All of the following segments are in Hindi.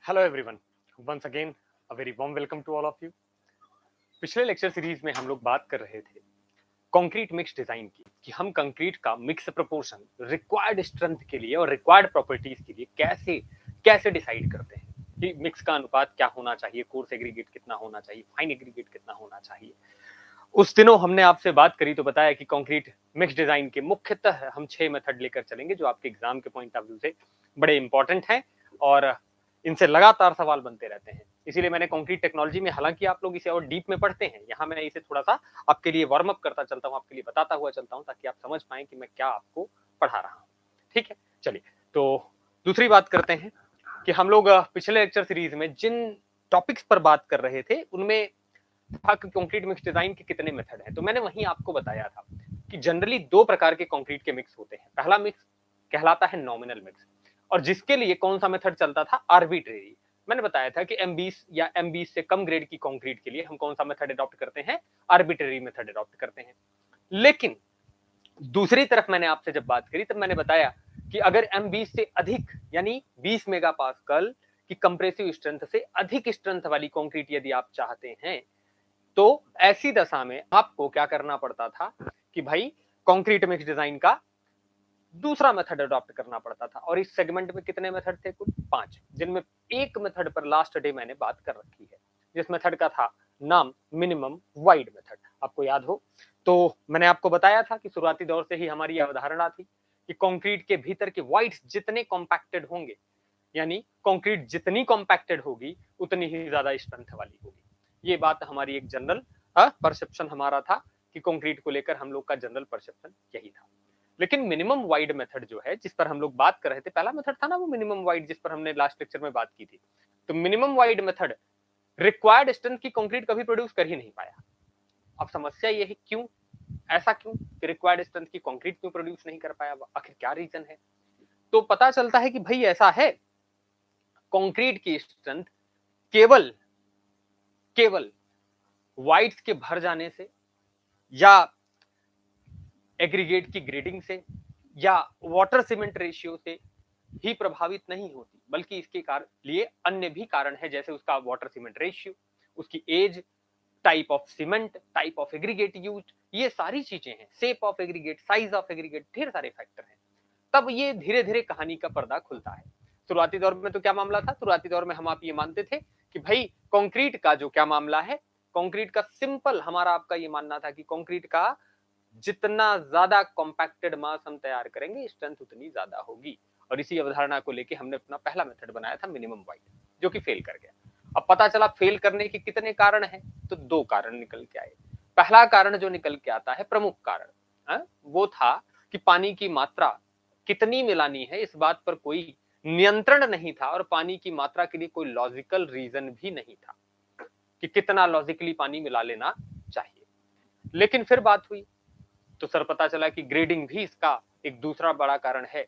Hello everyone, once again a very warm welcome to all of you. पिछले लेक्चर सीरीज में हम लोग बात कर रहे थे कंक्रीट मिक्स डिजाइन की कि हम कंक्रीट का मिक्स प्रोपोर्शन रिक्वायर्ड स्ट्रेंथ के लिए और रिक्वायर्ड प्रॉपर्टीज के लिए कैसे कैसे डिसाइड करते हैं कि मिक्स का अनुपात क्या होना चाहिए, कोर्स एग्रीगेट कितना होना चाहिए, फाइन एग्रीगेट कितना होना चाहिए। उस दिनों हमने आपसे बात करी तो बताया कि कंक्रीट मिक्स डिजाइन के मुख्यतः हम 6 मेथड लेकर चलेंगे जो आपके एग्जाम के पॉइंट ऑफ व्यू से बड़े इंपॉर्टेंट हैं और इनसे लगातार सवाल बनते रहते हैं। इसीलिए मैंने कंक्रीट टेक्नोलॉजी में, हालांकि आप लोग इसे और डीप में पढ़ते हैं, यहाँ मैं इसे थोड़ा सा आपके लिए वार्म अप करता चलता हूँ, आपके लिए बताता हुआ चलता हूँ ताकि आप समझ पाए कि मैं क्या आपको पढ़ा रहा हूँ। ठीक है, चलिए तो दूसरी बात करते हैं कि हम लोग पिछले लेक्चर सीरीज में जिन टॉपिक्स पर बात कर रहे थे उनमें था कि कंक्रीट मिक्स डिजाइन के कितने मेथड हैं। तो मैंने वहीं आपको बताया था कि जनरली दो प्रकार के कंक्रीट के मिक्स होते हैं। पहला मिक्स कहलाता है नॉमिनल मिक्स, और जिसके लिए कौन सा मेथड चलता था? आर्बिट्रेरी। मैंने बताया था कि M20 या M20 से कम ग्रेड की कंक्रीट के लिए हम कौन सा मेथड अडॉप्ट करते हैं? आर्बिट्रेरी मेथड अडॉप्ट करते हैं। लेकिन दूसरी तरफ मैंने आपसे जब बात करी तब मैंने बताया कि अगर M20 से अधिक यानी 20 मेगापास्कल की कंप्रेसिव स्ट्रेंथ से अधिक स्ट्रेंथ वाली कंक्रीट यदि आप चाहते हैं तो ऐसी दशा में आपको क्या करना पड़ता था कि भाई कंक्रीट मिक्स डिजाइन का दूसरा मेथड अडॉप्ट करना पड़ता था। और इस सेगमेंट में कितने मेथड थे? कुल 5, जिनमें एक मेथड पर लास्ट डे मैंने बात कर रखी है, जिस मेथड का था नाम मिनिमम वाइड मेथड। आपको याद हो तो मैंने आपको बताया था कि शुरुआती दौर से ही हमारी अवधारणा थी कि कंक्रीट के भीतर के वाइड्स जितने कॉम्पैक्टेड होंगे, यानी कंक्रीट जितनी कॉम्पैक्टेड होगी उतनी ही ज्यादा स्ट्रेंथ वाली होगी। ये बात हमारी एक जनरल परसेप्शन हमारा था कि कंक्रीट को लेकर हम लोग का जनरल परसेप्शन यही था। लेकिन मिनिमम वाइड मेथड जो है जिस पर हम लोग बात कर रहे थे, पहला मेथड था ना वो मिनिमम वाइड, जिस पर हमने लास्ट लेक्चर में बात की थी। तो minimum wide method required strength की कंक्रीट कभी प्रोड्यूस कर ही नहीं पाया। अब समस्या ये है क्यों, ऐसा क्यों कि रिक्वायर्ड स्ट्रेंथ की कंक्रीट क्यों प्रोड्यूस नहीं कर पाया? आखिर क्या रीजन है? तो पता चलता है कि भाई ऐसा है, कंक्रीट की स्ट्रेंथ केवल केवल वाइड्स के भर जाने से या एग्रीगेट की ग्रेडिंग से या वाटर सीमेंट रेशियो से ही प्रभावित नहीं होती, बल्कि इसके लिए अन्य भी कारण है, जैसे उसका वाटर सीमेंट रेशियो, उसकी age, type of cement, type of aggregate use, ये सारी चीजें हैं, shape of aggregate, size of aggregate, ढेर सारे फैक्टर हैं। तब ये धीरे धीरे कहानी का पर्दा खुलता है। शुरुआती दौर में तो क्या मामला था? शुरुआती दौर में हम आप ये मानते थे कि भाई कंक्रीट का जो क्या मामला है, कंक्रीट का सिंपल हमारा आपका ये मानना था कि कंक्रीट का जितना ज्यादा कॉम्पैक्टेड मास हम तैयार करेंगे स्ट्रेंथ उतनी ज्यादा होगी। और इसी अवधारणा को लेके हमने अपना पहला मेथड बनाया था मिनिमम वाइड, जो कि फेल कर गया। अब पता चला फेल करने के कितने कारण हैं, तो 2 कारण निकल के आए। पहला कारण जो निकल के आता है, प्रमुख कारण, वो था कि पानी की मात्रा कितनी मिलानी है इस बात पर कोई नियंत्रण नहीं था, और पानी की मात्रा के लिए कोई लॉजिकल रीजन भी नहीं था कि कितना लॉजिकली पानी मिला लेना चाहिए। लेकिन फिर बात हुई तो सर पता चला कि ग्रेडिंग भी इसका एक दूसरा बड़ा कारण है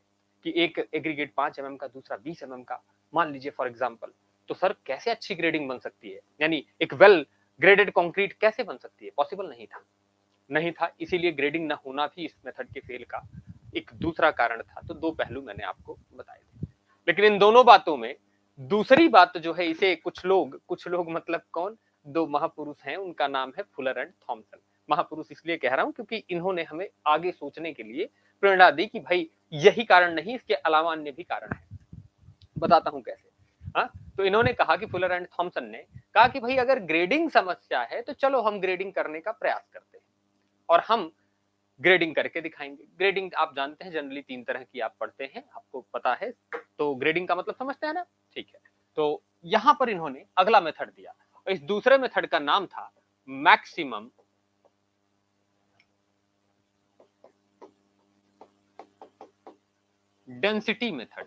कि एक एग्रीगेट 5 mm का, दूसरा 20 mm का, मान लीजिए फॉर एग्जांपल। तो सर कैसे अच्छी ग्रेडिंग बन सकती है, यानी एक वेल ग्रेडेड कंक्रीट कैसे बन सकती है? पॉसिबल नहीं था। इसीलिए ग्रेडिंग ना होना भी इस मेथड के फेल का एक दूसरा कारण था। तो 2 पहलू मैंने आपको बताए थे। लेकिन इन दोनों बातों में दूसरी बात जो है, इसे कुछ लोग मतलब कौन, 2 महापुरुष हैं, उनका नाम है फुलर एंड थॉमसन। महापुरुष इसलिए कह रहा हूं क्योंकि इन्होंने हमें आगे सोचने के लिए प्रेरणा दी कि भाई यही कारण नहीं, इसके अलावा अन्य भी कारण है। बताता हूं कैसे। हाँ, तो इन्होंने कहा कि फुलर एंड थॉमसन ने कहा कि भाई अगर ग्रेडिंग समस्या है तो चलो हम ग्रेडिंग करने का प्रयास करते हैं और हम ग्रेडिंग करके दिखाएंगे। ग्रेडिंग आप जानते हैं जनरली 3 तरह की आप पढ़ते हैं, आपको पता है। तो ग्रेडिंग का मतलब समझते हैं ना? ठीक है। तो यहां पर इन्होंने अगला मेथड दिया, और इस दूसरे मेथड का नाम था maximum density method.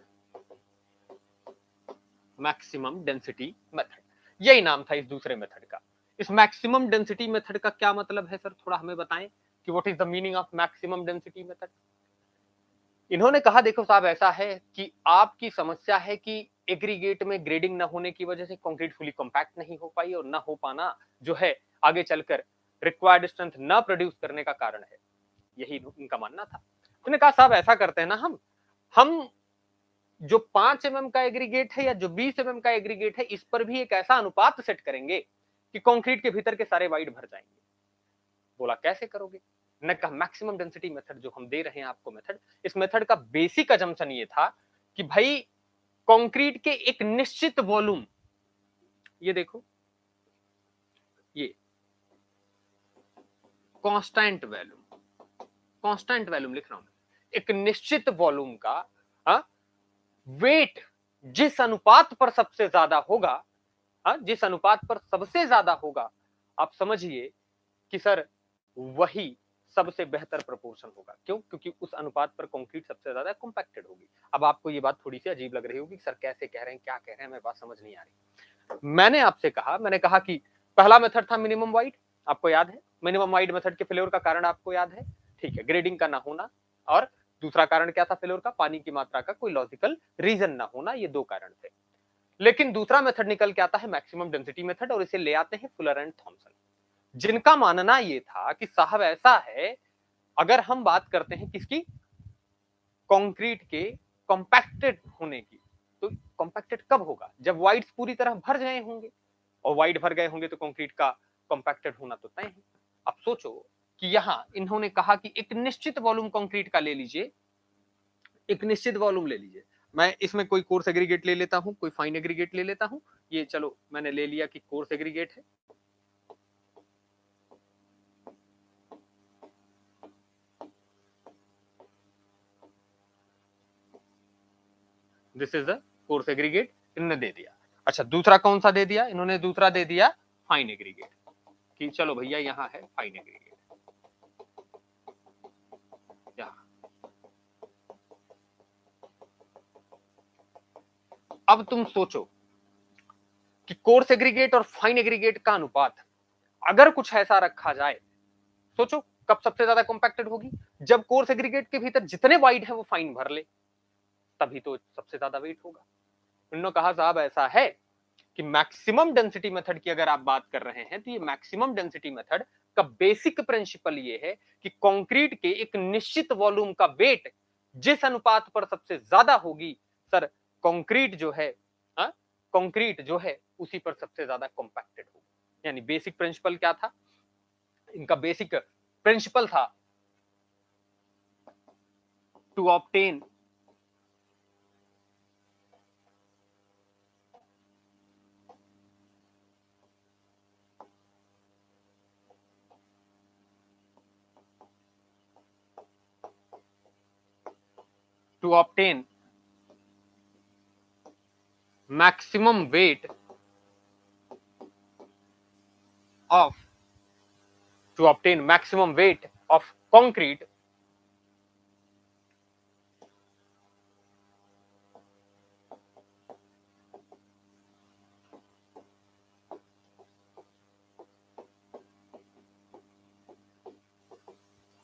Maximum density method, यही नाम था इस दूसरे मेथड का। इस मैक्सिमम डेंसिटी मेथड का क्या मतलब है सर? थोड़ा हमें बताएं कि what is the meaning of maximum density method. इन्होंने कहा देखो साहब, ऐसा है कि आपकी समस्या है कि एग्रीगेट में ग्रेडिंग न होने की वजह से कंक्रीट फुली कॉम्पैक्ट नहीं हो पाई, और न हो पाना जो है आगे चलकर रिक्वायर्ड स्ट्रेंथ न प्रोड्यूस करने का कारण है। यही इनका मानना था। उन्होंने कहा साहब ऐसा करते हैं ना, हम जो 5 mm का एग्रीगेट है या जो 20 mm का एग्रीगेट है, इस पर भी एक ऐसा अनुपात सेट करेंगे कि कंक्रीट के भीतर के सारे वाइड भर जाएंगे। बोला कैसे करोगे? ने कहा मैक्सिमम डेंसिटी मेथड जो हम दे रहे हैं आपको मेथड, इस मेथड का बेसिक अजम्पशन ये था कि भाई कंक्रीट के एक निश्चित वॉल्यूम, ये देखो ये कांस्टेंट वॉल्यूम लिख रहा हूं, एक निश्चित वॉल्यूम का वेट जिस अनुपात पर सबसे ज्यादा होगा, जिस अनुपात पर सबसे ज्यादा होगा, आप समझिए कि सर वही सबसे बेहतर प्रोपोर्शन होगा। क्यों? क्योंकि उस अनुपात पर कंक्रीट सबसे ज्यादा कॉम्पैक्टेड होगी। अब आपको ये बात थोड़ी सी अजीब लग रही होगी, सर कैसे कह रहे हैं, क्या कह रहे हैं, मैं बात समझ नहीं आ रही। मैंने कहा कि पहला मेथड था मिनिमम वाइड, आपको याद है? मिनिमम वाइड मेथड के फेल्योर का कारण आपको याद है? ठीक है, ग्रेडिंग का ना होना, और दूसरा कारण क्या था फेल्योर का? पानी की मात्रा का कोई लॉजिकल रीजन ना होना। ये दो कारण थे। लेकिन दूसरा मेथड निकल के आता है मैक्सिमम डेंसिटी मेथड, और इसे ले आते हैं फुलर एंड थॉमसन, जिनका मानना ये था कि साहब ऐसा है, अगर हम बात करते हैं किसकी, कंक्रीट के कॉम्पैक्टेड होने की, तो कॉम्पैक्टेड कब होगा? जब वाइड्स पूरी तरह भर गए होंगे, और वाइड भर गए होंगे तो कंक्रीट का कॉम्पैक्टेड होना तो तय है। अब सोचो कि यहां इन्होंने कहा कि एक निश्चित वॉल्यूम कंक्रीट का ले लीजिए, एक निश्चित वॉल्यूम ले लीजिए। मैं इसमें कोई कोर्स एग्रीगेट ले लेता हूं, कोई फाइन एग्रीगेट ले लेता हूं। ये चलो मैंने ले लिया कि कोर्स एग्रीगेट है। This is the coarse aggregate, इन्होंने दे दिया। अच्छा, दूसरा कौन सा दे दिया इन्होंने? दूसरा दे दिया फाइन एग्रीगेट, कि चलो भैया यहां है फाइन एग्रीगेट। अब तुम सोचो कि कोर्स एग्रीगेट और फाइन एग्रीगेट का अनुपात अगर कुछ ऐसा रखा जाए, सोचो कब सबसे ज्यादा कॉम्पैक्टेड होगी? जब कोर्स एग्रीगेट के भीतर जितने वाइड है वो फाइन भर ले, तभी तो सबसे ज्यादा वेट होगा। उन्होंने कहा साहब ऐसा है कि मैक्सिमम डेंसिटी मेथड की अगर आप बात कर रहे हैं, तो ये मैक्सिमम डेंसिटी मेथड का बेसिक प्रिंसिपल ये है कि कंक्रीट के एक निश्चित वॉल्यूम का वेट जिस अनुपात पर सबसे ज्यादा होगी, सर कंक्रीट जो है, कंक्रीट जो है उसी पर सबसे ज्यादा कॉम्पैक्टेड होगी। यानी बेसिक प्रिंसिपल क्या था इनका? बेसिक प्रिंसिपल था to obtain maximum weight of to obtain maximum weight of concrete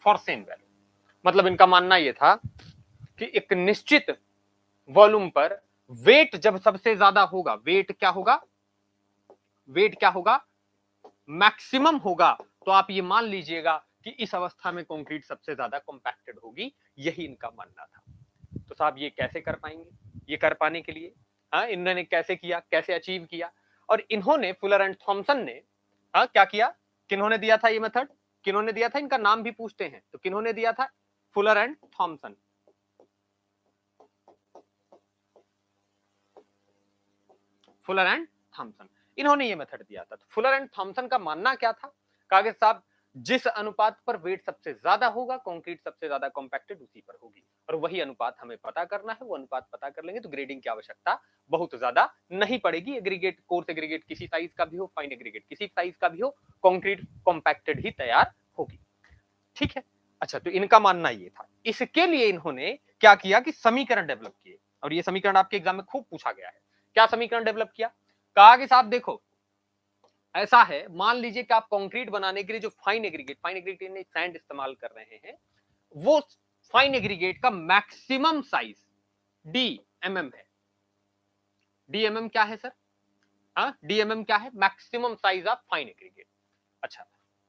for same value। मतलब इनका मानना यह था कि एक निश्चित वॉल्यूम पर वेट जब सबसे ज्यादा होगा, वेट क्या होगा? वेट क्या होगा? मैक्सिमम होगा। तो आप ये मान लीजिएगा कि इस अवस्था में कंक्रीट सबसे ज्यादा कॉम्पैक्टेड होगी। यही इनका मानना था। तो साहब ये कैसे कर पाएंगे? ये कर पाने के लिए इन्होंने कैसे किया, कैसे अचीव किया? और इन्होंने फुलर एंड थॉमसन ने क्या किया? किन्होंने दिया था ये मेथड? किन्होंने दिया था? इनका नाम भी पूछते हैं तो किन्होंने दिया था? Fuller and Thomson. Fuller and Thomson, इन्होंने ये मेथड दिया था। तो फुलर एंड थॉमसन का मानना क्या था? कहा साहब जिस अनुपात पर वेट सबसे ज्यादा होगा, कंक्रीट सबसे ज्यादा कॉम्पैक्टेड उसी पर होगी, और वही अनुपात हमें पता करना है। वो अनुपात पता कर लेंगे तो ग्रेडिंग की आवश्यकता बहुत ज्यादा नहीं पड़ेगी। एग्रीगेट, कोर्स एग्रीगेट किसी साइज का भी हो, फाइन एग्रीगेट किसी साइज का भी हो, कंक्रीट कॉम्पैक्टेड ही तैयार होगी। ठीक है। अच्छा, तो इनका मानना ये था। इसके लिए इन्होंने क्या किया कि समीकरण डेवलप किए, और ये समीकरण आपके एग्जाम में खूब पूछा गया है। क्या समीकरण डेवलप किया? कहा कि साहब देखो ऐसा है, मान लीजिए कि आप कंक्रीट बनाने के लिए जो फाइन एग्रीगेट सैंड इस्तेमाल कर रहे हैं, वो फाइन एग्रीगेट का मैक्सिमम साइज DMM है। DMM क्या है सर? DMM क्या है? Maximum size of fine aggregate. अच्छा,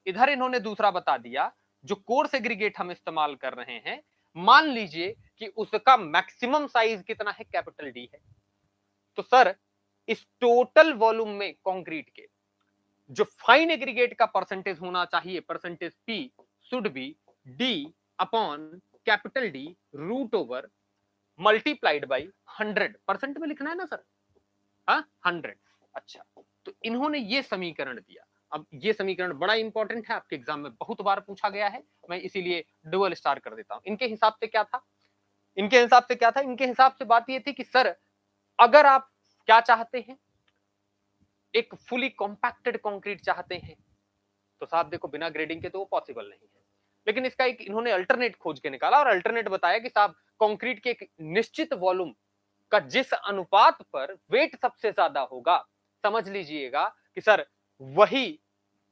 इधर इन्होंने दूसरा बता दिया, जो कोर्स एग्रीगेट हम इस्तेमाल कर रहे हैं, मान लीजिए कि उसका मैक्सिमम साइज कितना है, कैपिटल डी है। तो सर इस टोटल वॉल्यूम में कंक्रीट के जो फाइन एग्रीगेट का परसेंटेज होना चाहिए, percentage P should be d upon capital D root over multiplied by 100%। में लिखना है ना सर, हाँ 100। अच्छा, तो इन्होंने ये समीकरण दिया। अब ये समीकरण बड़ा इंपॉर्टेंट है, आपके एग्जाम में बहुत बार पूछा गया है, मैं इसीलिए डुअल स्टार कर देता हूं। इनके हिसाब से क्या था, इनके हिसाब से क्या था, इनके हिसाब से बात ये थी कि सर अगर आप क्या चाहते हैं, एक फुली कॉम्पैक्टेड कंक्रीट चाहते हैं, तो साहब देखो बिना ग्रेडिंग के तो वो पॉसिबल नहीं है। लेकिन इसका एक इन्होंने अल्टरनेट खोज के निकाला और अल्टरनेट बताया कि साहब कंक्रीट के एक निश्चित वॉल्यूम का जिस अनुपात पर वेट सबसे ज्यादा होगा, समझ लीजिएगा कि सर वही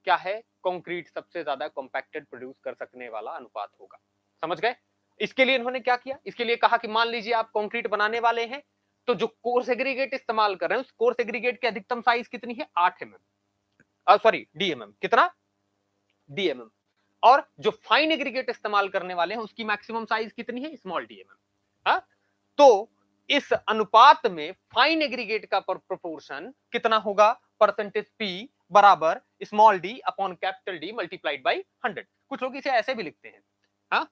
क्या है, कंक्रीट सबसे ज्यादा कॉम्पैक्टेड प्रोड्यूस कर सकने वाला अनुपात होगा। समझ गए? इसके लिए इन्होंने क्या किया, इसके लिए कहा कि मान लीजिए आप कंक्रीट बनाने वाले हैं, तो जो कोर्स एग्रीगेट इस्तेमाल कर रहे हैं उस कोर्स एग्रीगेट की अधिकतम साइज कितनी है, 8 mm, सॉरी DMM, कितना DMM। और जो फाइन एग्रीगेट इस्तेमाल करने वाले हैं उसकी मैक्सिमम साइज कितनी है, स्मॉल DMM। हाँ, तो इस अनुपात में फाइन एग्रीगेट का प्रोपोर्शन कितना होगा, परसेंटेज पी बराबर small D upon capital D multiplied by 100। कुछ लोग इसे ऐसे भी लिखते हैं, हाँ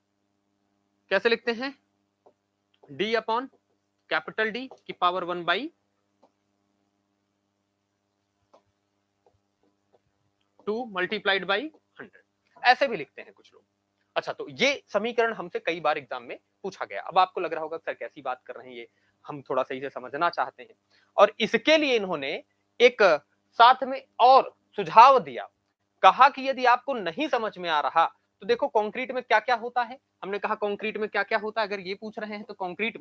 कैसे लिखते हैं, डी अपॉन कैपिटल डी की पावर 1/2 मल्टीप्लाइड बाई 100, ऐसे भी लिखते हैं कुछ लोग। अच्छा, तो ये समीकरण हमसे कई बार एग्जाम में पूछा गया। अब आपको लग रहा होगा सर कैसी बात कर रहे हैं ये, हम थोड़ा सही से समझना चाहते हैं। और इसके लिए इन्होंने एक साथ में और सुझाव दिया, कहा कि यदि आपको नहीं समझ में आ रहा तो देखो कंक्रीट में क्या क्या होता है। हमने कहा कंक्रीट में क्या क्या होता है, अगर ये पूछ रहे हैं तो कंक्रीट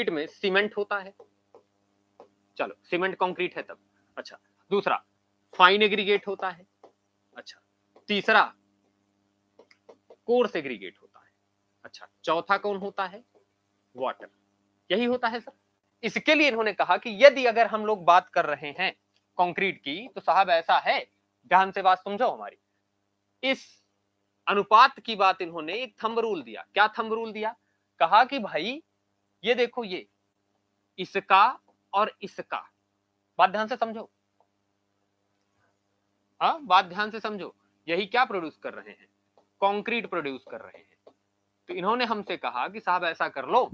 में सीमेंट होता है, चलो सीमेंट कंक्रीट है तब। अच्छा, दूसरा फाइन एग्रीगेट होता है। अच्छा, तीसरा कोर्स एग्रीगेट होता है। अच्छा, चौथा कौन होता है, वाटर, यही होता है सर। इसके लिए इन्होंने कहा कि यदि अगर हम लोग बात कर रहे हैं कंक्रीट की, तो साहब ऐसा है, ध्यान से बात समझो हमारी, इस अनुपात की बात इन्होंने एक थंब रूल दिया। क्या थंब रूल दिया, कहा कि भाई ये देखो, ये इसका और इसका, बात ध्यान से समझो, हाँ बात ध्यान से समझो, यही क्या प्रोड्यूस कर रहे हैं, कंक्रीट प्रोड्यूस कर रहे हैं। तो इन्होंने हमसे कहा कि साहब ऐसा कर लो,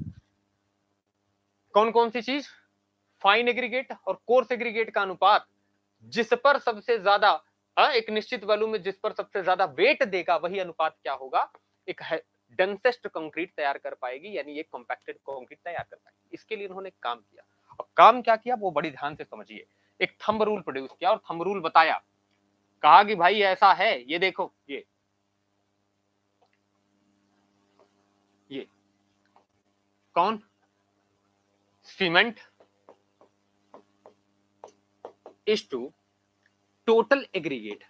कौन कौन सी चीज, फाइन एग्रीगेट और कोर्स एग्रीगेट का अनुपात जिस पर सबसे ज्यादा, एक निश्चित वॉल्यूम में जिस पर सबसे ज्यादा वेट देगा, वही अनुपात क्या होगा, एक डेंसेस्ट कंक्रीट तैयार कर पाएगी, यानी एक कॉम्पैक्टेड कंक्रीट तैयार कर पाएगी। इसके लिए इन्होंने काम किया, और काम क्या किया वो बड़ी ध्यान से समझिए। एक थंब रूल प्रोड्यूस किया और थंब रूल बताया, कहा कि भाई ऐसा है, ये देखो, ये कौन, cement is to total aggregate,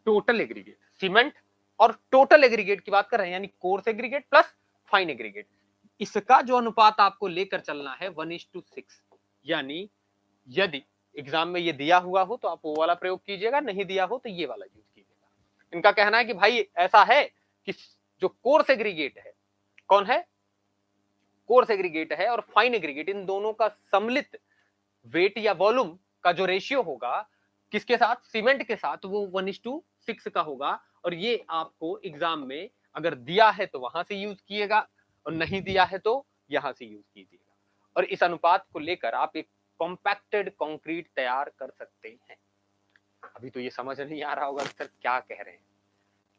total aggregate cement और टोटल एग्रीगेट की बात कर रहे हैं, यानी coarse aggregate plus fine aggregate, इसका जो अनुपात आपको लेकर चलना है 1:6। यानी यदि एग्जाम में ये दिया हुआ हो तो आप वो वाला प्रयोग कीजिएगा, नहीं दिया हो तो ये वाला यूज कीजिएगा। इनका कहना है कि भाई ऐसा है कि जो कोर्स एग्रीगेट है, कौन है, कोर्स एग्रीगेट है और फाइन एग्रीगेट, इन दोनों का सम्मिलित वेट या वॉल्यूम का जो रेशियो होगा किसके साथ, सीमेंट के साथ, वो 1:6 का होगा। और ये आपको एग्जाम में अगर दिया है तो वहां से यूज किएगा, और नहीं दिया है तो यहां से यूज कीजिएगा। और इस अनुपात को लेकर आप एक कॉम्पैक्टेड कंक्रीट तैयार कर सकते हैं। अभी तो ये समझ नहीं आ रहा होगा सर क्या कह रहे हैं,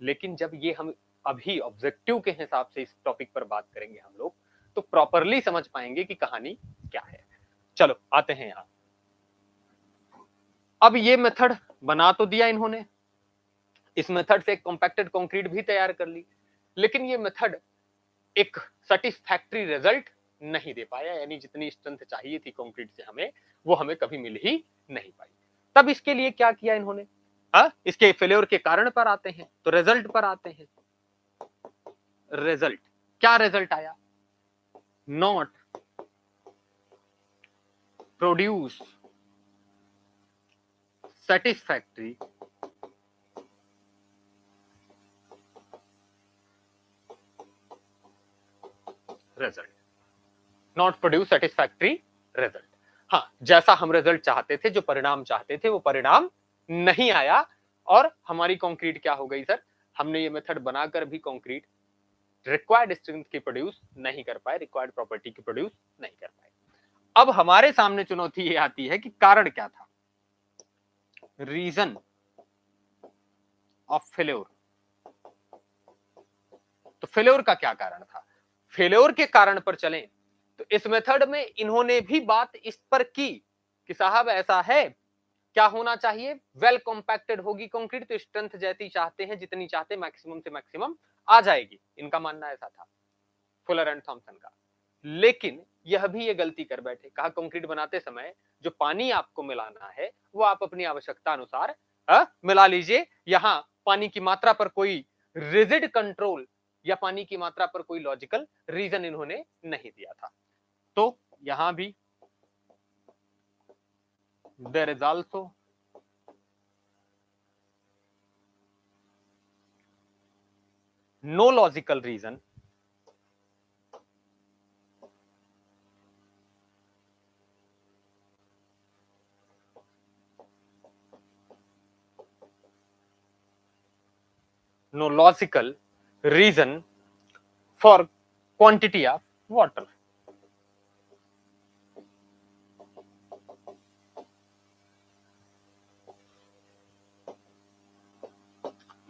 लेकिन जब ये हम अभी ऑब्जेक्टिव के हिसाब से इस टॉपिक पर बात करेंगे हम लोग, तो प्रॉपरली समझ पाएंगे कि कहानी क्या है। चलो आते हैं यहां। अब ये मेथड बना तो दिया इन्होंने, इस मेथड से कॉम्पैक्टेड कंक्रीट भी तैयार कर ली, लेकिन ये मेथड एक सेटिस्फैक्टरी रिजल्ट नहीं दे पाया, यानी जितनी स्ट्रेंथ चाहिए थी कंक्रीट से हमें, वो हमें कभी मिल ही नहीं पाई। तब इसके लिए क्या किया इन्होंने, इसके फेल्योर के कारण पर आते हैं, तो रिजल्ट पर आते हैं। रिजल्ट क्या, रिजल्ट आया, not produce satisfactory result, not produce satisfactory result. हाँ, जैसा हम रिजल्ट चाहते थे, जो परिणाम चाहते थे, वो परिणाम नहीं आया और हमारी कंक्रीट क्या हो गई सर, हमने ये मेथड बनाकर भी कंक्रीट रिक्वायर्ड स्ट्रेंथ की प्रोड्यूस नहीं कर पाए, रिक्वायर्ड प्रॉपर्टी की प्रोड्यूस नहीं कर पाए। अब हमारे सामने चुनौती ये आती है कि कारण क्या था, रीजन ऑफ फेल्योर। तो फेल्योर का क्या कारण था, फेल्योर के कारण पर चलें तो इस मेथड में इन्होंने भी बात इस पर की कि साहब ऐसा है, क्या होना चाहिए, वेल कॉम्पैक्टेड होगी कंक्रीट, तो स्ट्रेंथ जैसी चाहते हैं, जितनी चाहते मैक्सिमम से मैक्सिमम आ जाएगी, इनका मानना ऐसा था फुलर एंड थॉमसन का। लेकिन यह भी ये गलती कर बैठे, कहा कंक्रीट बनाते समय जो पानी आपको मिलाना है वो आप अपनी आवश्यकता अनुसार मिला लीजिए, यहां पानी की मात्रा पर कोई रिजिड कंट्रोल या पानी की मात्रा पर कोई लॉजिकल रीजन इन्होंने नहीं दिया था। तो यहां भी there is also no logical reason no logical reason for quantity of water।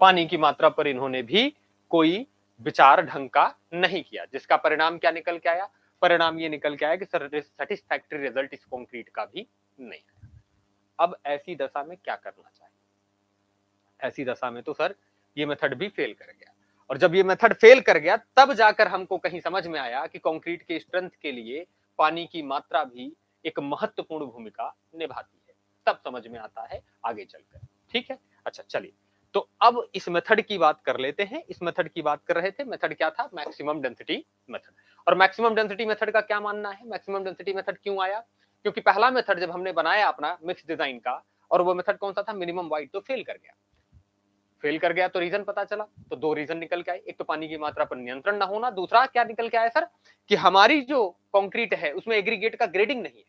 पानी की मात्रा पर इन्होंने भी कोई विचार ढंग का नहीं किया, जिसका परिणाम क्या निकल के आया, परिणाम ये निकल के आया कि सेटिस्फैक्टरी रिजल्ट इस कंक्रीट का भी नहीं है। अब ऐसी दशा में क्या करना चाहिए, ऐसी दशा में तो सर ये मेथड भी फेल कर गया, और जब ये मेथड फेल कर गया तब जाकर हमको कहीं समझ में आया कि कंक्रीट के स्ट्रेंथ के लिए पानी की मात्रा भी एक महत्वपूर्ण भूमिका निभाती है, तब समझ में आता है आगे चलकर। ठीक है, अच्छा चलिए, तो अब इस मेथड की बात कर लेते हैं। इस मेथड की बात कर रहे थे, मेथड क्या था, मैक्सिमम डेंसिटी मेथड। और मैक्सिमम डेंसिटी मेथड का क्या मानना है, मैक्सिमम डेंसिटी मेथड क्यों आया, क्योंकि पहला मेथड जब हमने बनाया अपना मिक्स डिजाइन का, और वो मेथड कौन सा था, मिनिमम वाइड, तो फेल कर गया। फेल कर गया तो रीजन पता चला, तो दो रीजन निकल के आए, एक तो पानी की मात्रा पर नियंत्रण ना होना, दूसरा क्या निकल के आया सर कि हमारी जो कंक्रीट है उसमें एग्रीगेट का ग्रेडिंग नहीं है,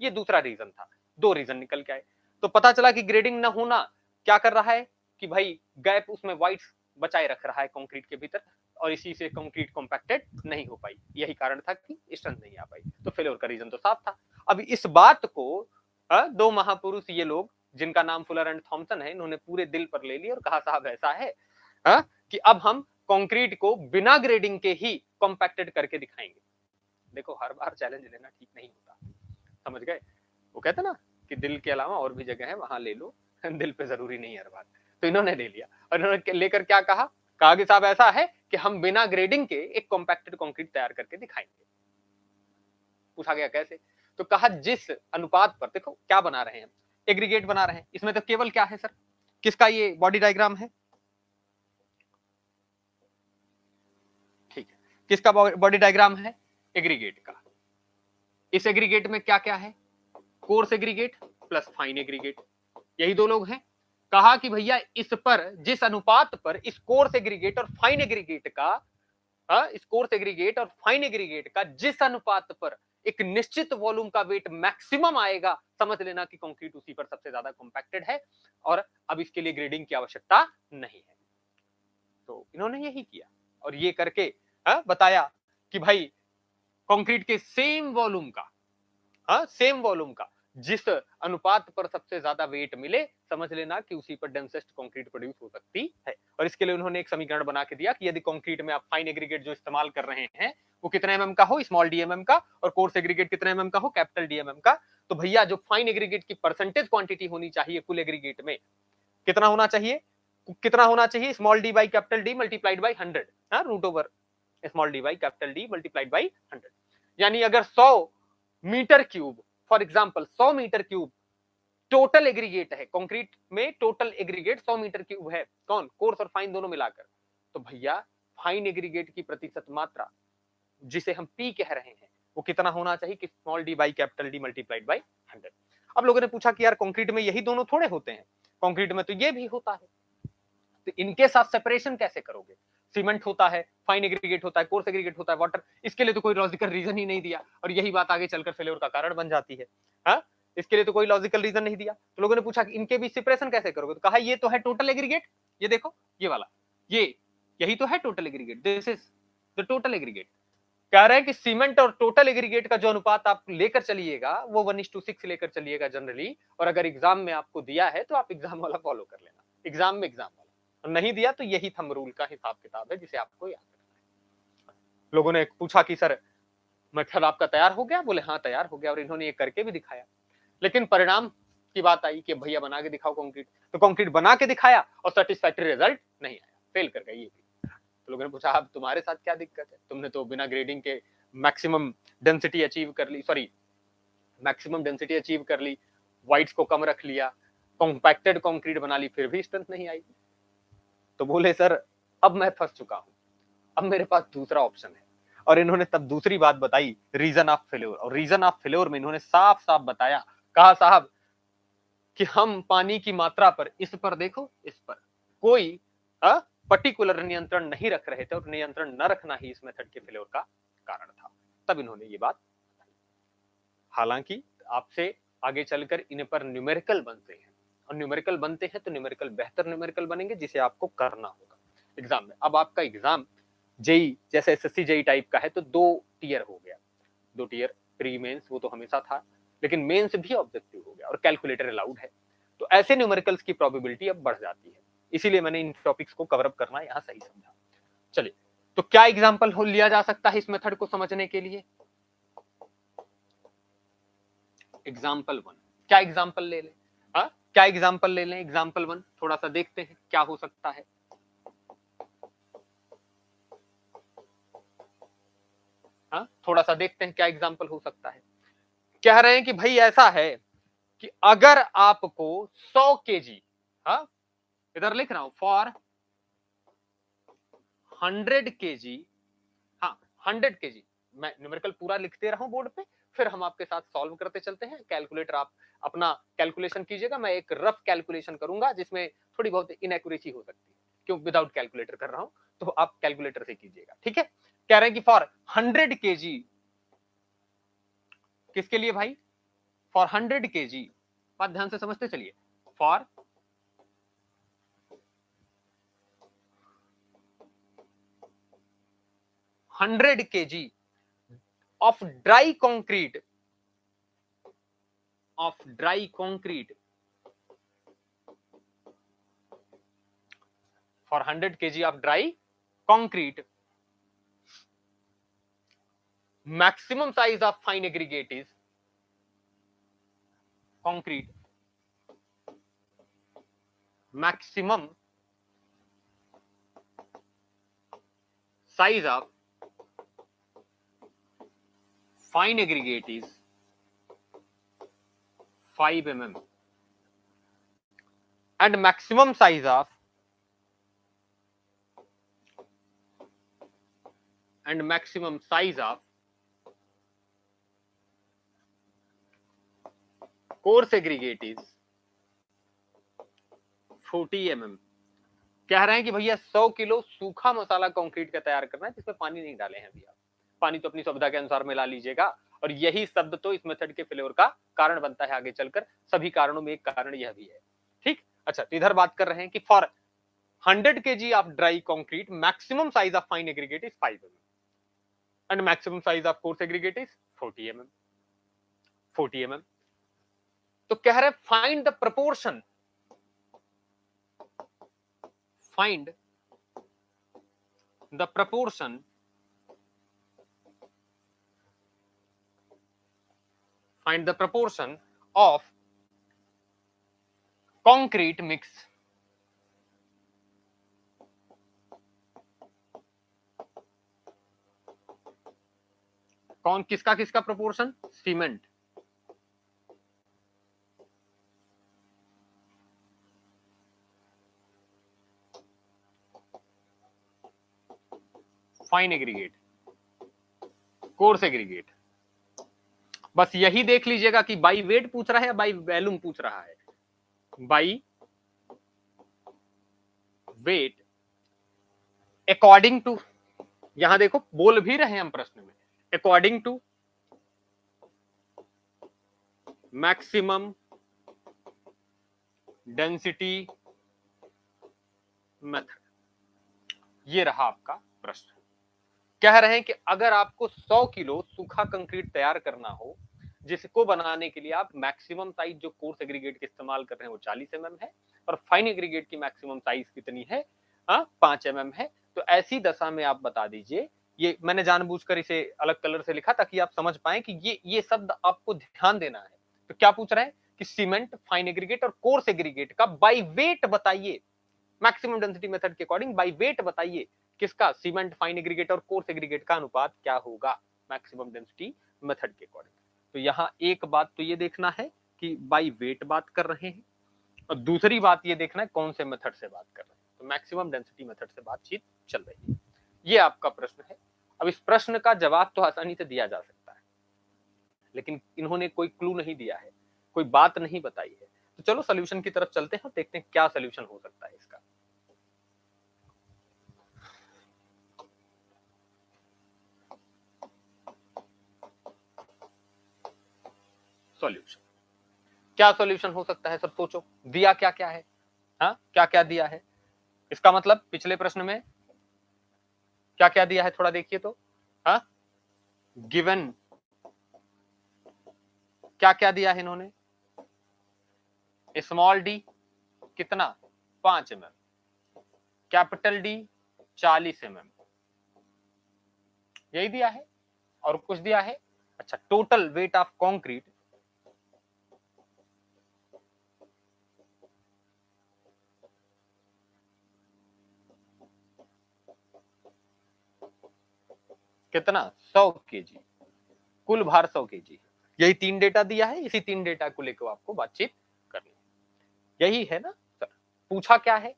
ये दूसरा रीजन था। दो रीजन निकल के आए, तो पता चला कि ग्रेडिंग ना होना क्या कर रहा है कि भाई गैप उसमें वाइड बचाए रख रहा है कंक्रीट के भीतर, और इसी से कंक्रीट कॉम्पैक्टेड नहीं हो पाई, यही कारण था कि स्ट्रेंथ नहीं आ पाई, तो फेल्योर का रीजन तो साफ था। अब इस बात को दो महापुरुष ये लोग जिनका नाम फुलर एंड थॉमसन है, इन्होंने पूरे दिल पर ले लिया और कहा साहब ऐसा है कि अब हम कंक्रीट को बिना ग्रेडिंग के ही कॉम्पैक्टेड करके दिखाएंगे। देखो हर बार चैलेंज लेना ठीक नहीं होता, समझ गए, वो कहते ना कि दिल के अलावा और भी जगह है वहां ले लो, दिल पे जरूरी नहीं हर बार। तो इन्होंने ले लिया और इन्होंने लेकर क्या कहा कि साहब ऐसा है कि हम बिना ग्रेडिंग के एक कॉम्पैक्टेड कंक्रीट तैयार करके दिखाएंगे। पूछा गया कैसे, तो कहा जिस अनुपात पर, देखो क्या बना रहे हैं, एग्रीगेट बना रहे हैं, इसमें तो केवल क्या है सर, किसका ये बॉडी डायग्राम है, ठीक है, किसका बॉडी डायग्राम है, एग्रीगेट का। इस एग्रीगेट में क्या क्या है, course aggregate plus fine aggregate, यही दो लोग हैं। कहा कि भैया इस पर जिस अनुपात पर इस कोर्स एग्रीगेट और फाइन एग्रीगेट का, इस कोर्स एग्रीगेट और फाइन एग्रीगेट का जिस अनुपात पर एक निश्चित वॉल्यूम का वेट मैक्सिमम आएगा, समझ लेना कि कंक्रीट उसी पर सबसे ज्यादा कॉम्पैक्टेड है और अब इसके लिए ग्रेडिंग की आवश्यकता नहीं है। तो इन्होंने यही किया और ये करके बताया कि भाई कंक्रीट के सेम वॉल्यूम का, सेम वॉल्यूम का जिस अनुपात पर सबसे ज्यादा वेट मिले, समझ लेना कि उसी पर डेंसेस्ट कंक्रीट प्रोड्यूस हो सकती है। और इसके लिए उन्होंने एक समीकरण बना के दिया कि यदि कंक्रीट में आप फाइन एग्रीगेट जो इस्तेमाल कर रहे हैं वो कितने एमएम का हो, स्मॉल डीएमएम का, और कोर्स एग्रीगेट कितने एमएम का हो, कैपिटल डीएमएम का, तो भैया जो फाइन एग्रीगेट की परसेंटेज क्वांटिटी होनी चाहिए कुल एग्रीगेट में, कितना होना चाहिए, कितना होना चाहिए, small D by capital D multiplied by 100, root over small D by capital D multiplied by 100। यानी अगर 100 metre cube, for example 100 metre cube total aggregate है कंक्रीट में, टोटल एग्रीगेट 100 मीटर क्यूब है, कौन, कोर्स और फाइन दोनों मिलाकर, तो भैया फाइन एग्रीगेट की प्रतिशत मात्रा जिसे हम पी कह रहे हैं वो कितना होना चाहिए कि small D by capital D multiplied by 100। अब लोगों ने पूछा कि यार कंक्रीट में यही दोनों थोड़े होते हैं, कंक्रीट में तो ये भी होता है, तो इनके साथ सेपरेशन कैसे करोगे, सीमेंट होता है, फाइन एग्रीगेट होता है, कोर्स एग्रीगेट होता है, वाटर, इसके लिए तो कोई लॉजिकल रीजन ही नहीं दिया और यही बात आगे चलकर फेल्योर का कारण बन जाती है। हाँ, इसके लिए तो कोई लॉजिकल रीजन नहीं दिया। तो लोगों ने पूछा कि इनके बीच सेपरेशन कैसे करोगे, तो कहा ये तो है टोटल एग्रीगेट, ये देखो ये वाला, ये यही तो है total aggregate, this is the total aggregate. कह रहे हैं कि सीमेंट और टोटल एग्रीगेट का जो अनुपात आप लेकर चलिएगा वो 1:6 लेकर चलिएगा जनरली, और अगर एग्जाम में आपको दिया है तो आप एग्जाम वाला फॉलो कर लेना, एग्जाम में एग्जाम वाला, और नहीं दिया तो यही थंब रूल का हिसाब किताब है जिसे आपको याद रखना है। लोगों ने पूछा कि सर मेथड आपका तैयार हो गया, बोले हाँ तैयार हो गया, और इन्होंने ये करके भी दिखाया। लेकिन परिणाम की बात आई कि भैया बना के दिखाओ कंक्रीट, तो कंक्रीट बना के दिखाया और सेटिस्फैक्टरी रिजल्ट नहीं आया, फेल कर गए ये भी। तो लोगों ने पूछा अब तुम्हारे साथ क्या दिक्कत है, तुमने तो बिना ग्रेडिंग के मैक्सिमम डेंसिटी अचीव कर ली, सॉरी मैक्सिमम डेंसिटी अचीव कर ली, वाइड्स को कम रख लिया, कॉम्पैक्टेड कंक्रीट बना ली, फिर भी स्ट्रेंथ नहीं आई। तो बोले सर अब मैं फंस चुका हूं, अब मेरे पास दूसरा ऑप्शन है। और इन्होंने तब दूसरी बात बताई, रीजन ऑफ फेल्योर, और रीजन ऑफ फेल्योर में इन्होंने साफ साफ बताया, कहा साहब कि हम पानी की मात्रा पर, इस पर देखो, इस पर कोई पर्टिकुलर नियंत्रण नहीं रख रहे थे और नियंत्रण न रखना ही इस मेथड के फेल्योर का कारण था। तब इन्होंने ये बात, हालांकि आपसे आगे चलकर इन पर न्यूमेरिकल बनते हैं, और न्यूमेरिकल बनते हैं तो न्यूमेरिकल बेहतर न्यूमेरिकल बनेंगे जिसे आपको करना होगा एग्जाम में। अब आपका एग्जाम जेई जैसे एसएससी जेई टाइप का है तो 2 टियर हो गया, 2 टियर, प्री मेंस वो तो हमेशा था, लेकिन मेंस भी ऑब्जेक्टिव हो गया और कैलकुलेटर अलाउड है, तो ऐसे न्यूमेरिकल्स की प्रोबेबिलिटी अब बढ़ जाती है। इसीलिए मैंने इन टॉपिक्स को कवर अप करना यहाँ सही समझा। चलिए, तो क्या एग्जाम्पल लिया जा सकता है इस मेथड को समझने के लिए? एग्जाम्पल 1, क्या एग्जाम्पल ले लें? क्या एग्जाम्पल ले लें? एग्जाम्पल 1 थोड़ा सा देखते हैं क्या हो सकता है। थोड़ा सा देखते हैं क्या एग्जाम्पल हो सकता है। कह रहे हैं कि भाई ऐसा है कि अगर आपको 100 केजी, इधर लिख रहा हूं, फॉर 100 केजी, 100 केजी, मैं न्यूमेरिकल पूरा लिखते रहा हूं बोर्ड पे, फिर हम आपके साथ सॉल्व करते चलते हैं। कैलकुलेटर आप अपना कैलकुलेशन कीजिएगा, मैं एक रफ कैलकुलेशन करूंगा जिसमें थोड़ी बहुत इनएक्यूरेसी हो सकती है, क्यों विदाउट कैलकुलेटर कर रहा हूं, तो आप कैलकुलेटर से कीजिएगा, ठीक है। कह रहे हैं कि फॉर 100 केजी, किसके लिए भाई? फॉर 100 केजी, बात ध्यान से समझते चलिए, for 100 kg of dry concrete, for 100 kg of dry concrete, maximum size of fine aggregate is concrete, maximum size of fine aggregate is 5 mm and maximum size of coarse aggregate is 40 mm। कह रहे हैं कि भैया 100 किलो सूखा मसाला कंक्रीट का तैयार करना है जिसमें पानी नहीं डाले हैं अभी आप, पानी तो अपनी सुविधा के अनुसार मिला लीजिएगा, और यही शब्द तो इस मेथड के फेल्योर का कारण बनता है आगे चलकर, सभी कारणों में एक कारण यह भी है, ठीक। अच्छा, तो इधर बात कर रहे हैं कि for 100 kg of dry concrete maximum size of fine aggregate is 5 mm and maximum size of coarse aggregate is 40 mm। तो कह रहे find the proportion, find the proportion of concrete mix, कौन किसका किसका proportion? Cement, fine aggregate, coarse aggregate. बस यही देख लीजिएगा कि बाई वेट पूछ रहा है या बाई वॉल्यूम पूछ रहा है। बाई वेट अकॉर्डिंग टू, यहां देखो बोल भी रहे हैं हम प्रश्न में, according to maximum density method, ये रहा आपका प्रश्न। कह रहे हैं कि अगर आपको 100 किलो सूखा कंक्रीट तैयार करना हो, जिसको बनाने के लिए आप मैक्सिमम साइज जो कोर्स एग्रीगेट के इस्तेमाल कर रहे हैं वो 40 mm है, और फाइन एग्रीगेट की मैक्सिमम साइज कितनी है, 5 mm है। तो ऐसी दशा में आप बता दीजिए, ये मैंने जानबूझकर इसे अलग कलर से लिखा ताकि आप समझ पाए कि ये शब्द आपको ध्यान देना है। तो क्या पूछ रहे हैं कि सीमेंट, फाइन एग्रीगेट और कोर्स एग्रीगेट का बाई वेट बताइए, मैक्सिमम डेंसिटी मेथड के अकॉर्डिंग बाई वेट बताइए किसका, सीमेंट, फाइन एग्रीगेट और कोर्स एग्रीगेट का अनुपात क्या होगा मैक्सिमम डेंसिटी मेथड के अकॉर्डिंग। तो यहाँ एक बात तो ये देखना है कि बाई वेट बात कर रहे हैं, और दूसरी बात ये देखना है कौन से मेथड से बात कर रहे हैं। तो मैक्सिमम डेंसिटी मेथड से बातचीत चल रही है। ये आपका प्रश्न है। अब इस प्रश्न का जवाब तो आसानी से दिया जा सकता है, लेकिन इन्होंने कोई क्लू नहीं दिया है, कोई बात नहीं बताई है। तो चलो सोल्यूशन की तरफ चलते हैं, देखते हैं क्या सोल्यूशन हो सकता है इसका। सॉल्यूशन, क्या सॉल्यूशन हो सकता है सब सोचो, दिया क्या क्या है, हाँ क्या क्या दिया है। इसका मतलब पिछले प्रश्न में क्या क्या दिया है थोड़ा देखिए तो, हाँ गिवन क्या क्या दिया है इन्होंने, स्मॉल डी कितना 5 mm, कैपिटल डी 40 mm, यही दिया है और कुछ दिया है। अच्छा, टोटल वेट ऑफ कंक्रीट कितना 100 kg, कुल भार 100 kg, यही 3 डेटा दिया है। इसी 3 डेटा को लेकर आपको बातचीत करनी है, यही है ना सर। पूछा क्या है,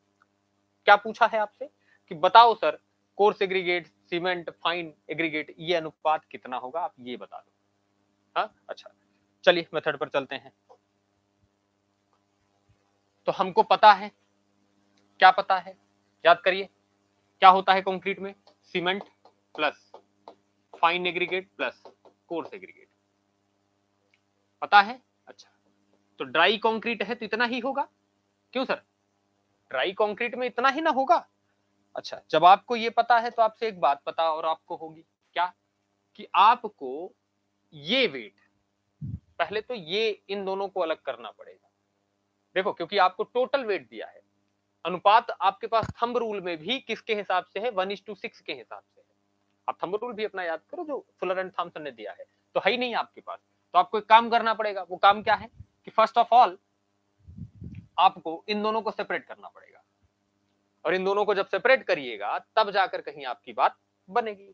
क्या पूछा है आपसे कि बताओ sir coarse aggregate, cement, fine aggregate, ये अनुपात कितना होगा, आप ये बता दो। हाँ अच्छा, चलिए मेथड पर चलते हैं। तो हमको पता है, क्या पता है, याद करिए क्या होता है कंक्रीट में, cement plus fine aggregate plus coarse aggregate, पता है। अच्छा, तो ड्राई कंक्रीट है तो इतना ही होगा, क्यों सर, ड्राई कंक्रीट में इतना ही ना होगा। अच्छा, जब आपको ये पता है तो आपसे एक बात पता और आपको होगी, क्या कि आपको ये वेट, पहले तो ये इन दोनों को अलग करना पड़ेगा। देखो क्योंकि आपको टोटल वेट दिया है, अनुपात आपके पास थंब रूल में भी किसके हिसाब से है, 1:6 के हिसाब से है। आप थंब रूल भी अपना याद करो जो फुलर एंड थॉमसन ने दिया है, तो है ही नहीं आपके पास। तो आपको एक काम करना पड़ेगा, वो काम क्या है कि फर्स्ट ऑफ ऑल आपको इन दोनों को सेपरेट करना पड़ेगा, और इन दोनों को जब सेपरेट करिएगा तब जाकर कहीं आपकी बात बनेगी।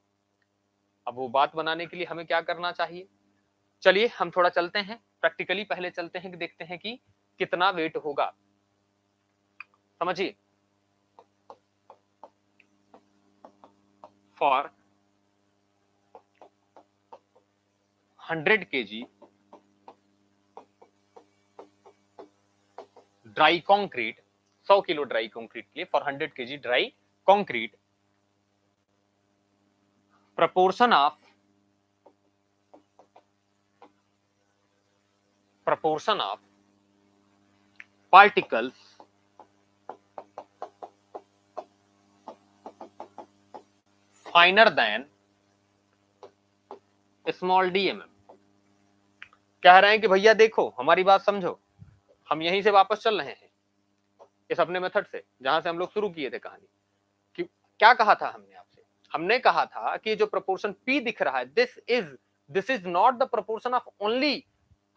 अब वो बात बनाने के लिए हमें क्या करना चाहिए, चलिए हम थोड़ा चलते हैं प्रैक्टिकली, पहले चलते हैं कि देखते हैं कि कितना वेट होगा। समझिए, for 100 kg dry concrete, 100 kilo dry concrete के लिए for 100 kg dry concrete, proportion of particles finer than small dmm। कह रहे हैं कि भैया देखो हमारी बात समझो, हम यहीं से वापस चल रहे हैं इस अपने मेथड से जहां से हम लोग शुरू किए थे कहानी कि क्या कहा था हमने आपसे, हमने कहा था कि जो प्रोपोर्शन P दिख रहा है, this is not the proportion of only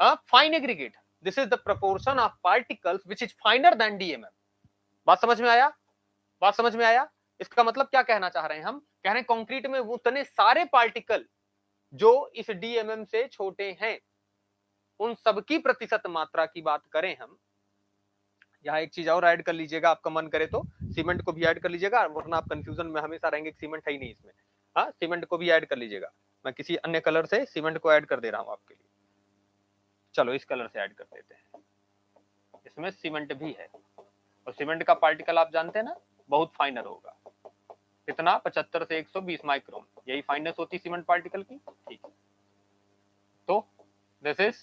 fine aggregate, this is the proportion of particles which is finer than DMM. बात समझ में आया, बात समझ में आया। इसका मतलब क्या कहना चाह रहे हैं, हम कह रहे हैं कंक्रीट में वो उतने सारे पार्टिकल जो इस डीएमएम से छोटे हैं, उन सबकी प्रतिशत मात्रा की बात करें हम। यहाँ एक चीज और ऐड कर लीजिएगा, आपका मन करे तो सीमेंट को भी ऐड कर लीजिएगा, वरना आप कंफ्यूजन में हमेशा रहेंगे कि सीमेंट है ही नहीं इसमें। हाँ, सीमेंट को भी ऐड कर लीजिएगा, मैं किसी अन्य कलर से सीमेंट को ऐड कर दे रहा हूँ आपके लिए। चलो इस कलर से ऐड कर देते हैं, इसमें सीमेंट भी है, और सीमेंट का पार्टिकल आप जानते हैं ना बहुत फाइनर होगा। कितना 75 से 120 माइक्रोन, यही फाइननेस होती सीमेंट पार्टिकल की। ठीक है, तो दिस इज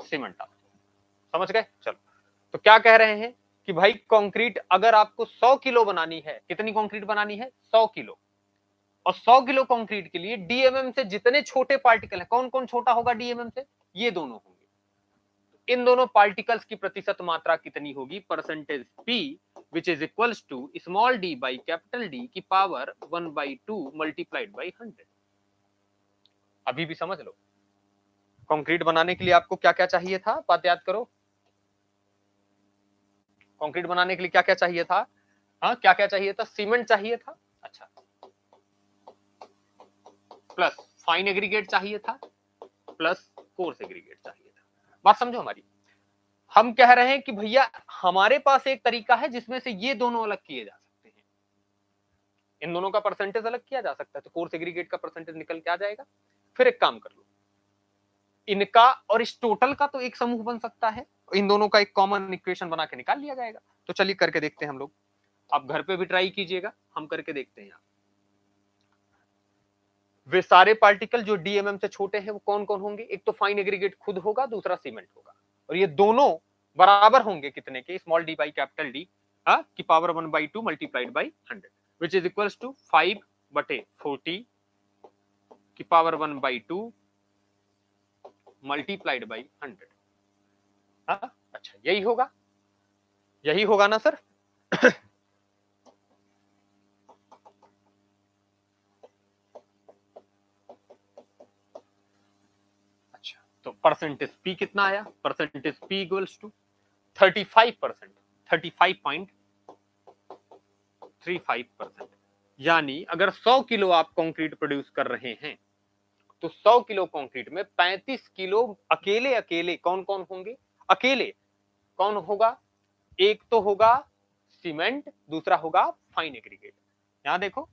सीमेंट। आप समझ गए? चलो, तो क्या कह रहे हैं कि भाई कंक्रीट अगर आपको 100 किलो बनानी है, कितनी कंक्रीट बनानी है? 100 किलो। और 100 किलो कंक्रीट के लिए डीएमएम से जितने छोटे पार्टिकल है, कौन कौन छोटा होगा डीएमएम से? ये दोनों होंगे। इन दोनों पार्टिकल्स की प्रतिशत मात्रा कितनी होगी? Percentage P which is equals to small D by capital D की पावर 1/2 मल्टीप्लाइड बाई 100। अभी भी समझ लो, कंक्रीट बनाने के लिए आपको क्या क्या चाहिए था? बात याद करो, कंक्रीट बनाने के लिए क्या क्या चाहिए था? हाँ, क्या क्या चाहिए था? सीमेंट चाहिए था, अच्छा, प्लस फाइन एग्रीगेट चाहिए था, प्लस कोर्स एग्रीगेट चाहिए था। बात समझो हमारी। हम कह रहे हैं कि भैया हमारे पास एक तरीका है जिसमें से ये दोनों अलग किए जा सकते हैं, इन दोनों का परसेंटेज अलग किया जा सकता है, तो कोर्स एग्रीगेट का परसेंटेज निकल के आ जाएगा। फिर एक काम कर लो, इनका और इस टोटल का तो एक समूह बन सकता है, इन दोनों का एक कॉमन इक्वेशन बना के निकाल लिया जाएगा। तो चलिए करके देखते हैं हम लोग, आप घर पे भी ट्राई कीजिएगा, हम करके देखते हैं। वे सारे पार्टिकल जो डीएमएम से छोटे हैं वो कौन कौन होंगे? एक तो फाइन एग्रीगेट खुद होगा, दूसरा सीमेंट होगा, और ये दोनों बराबर होंगे कितने के? Small D by capital D की power 1/2 multiplied by 100 which is equals to 5/40 की पावर 1/2 मल्टीप्लाइड बाई 100। अच्छा, यही होगा, यही होगा ना सर? अच्छा, तो परसेंटेज पी कितना आया? Percentage P equals to 35%, 35.35%। यानी अगर 100 किलो आप कंक्रीट प्रोड्यूस कर रहे हैं तो 100 किलो कंक्रीट में 35 किलो अकेले अकेले कौन कौन होंगे? अकेले कौन होगा? एक तो होगा सीमेंट, दूसरा होगा फाइन एग्रीगेट। यहां देखो,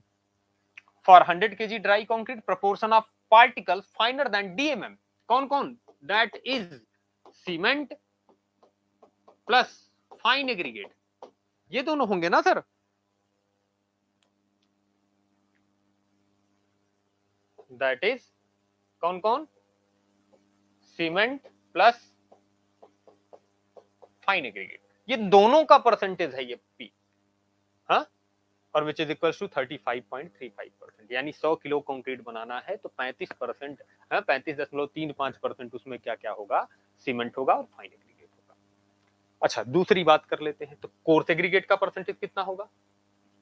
for 100 kg dry concrete proportion of particles finer than DMM, कौन कौन? That is cement plus fine aggregate, ये दोनों होंगे ना सर? दैट इज कौन कौन? सीमेंट प्लस फाइन एग्रीगेट, ये दोनों का परसेंटेज है ये पी। हाँ, और विच इज इक्वल टू 35.35%। यानी 100 किलो कंक्रीट बनाना है तो 35%, 35.35% उसमें क्या क्या होगा? सीमेंट होगा और फाइन एग्रीगेट होगा। अच्छा, दूसरी बात कर लेते हैं, तो कोर्स एग्रीगेट का परसेंटेज कितना होगा?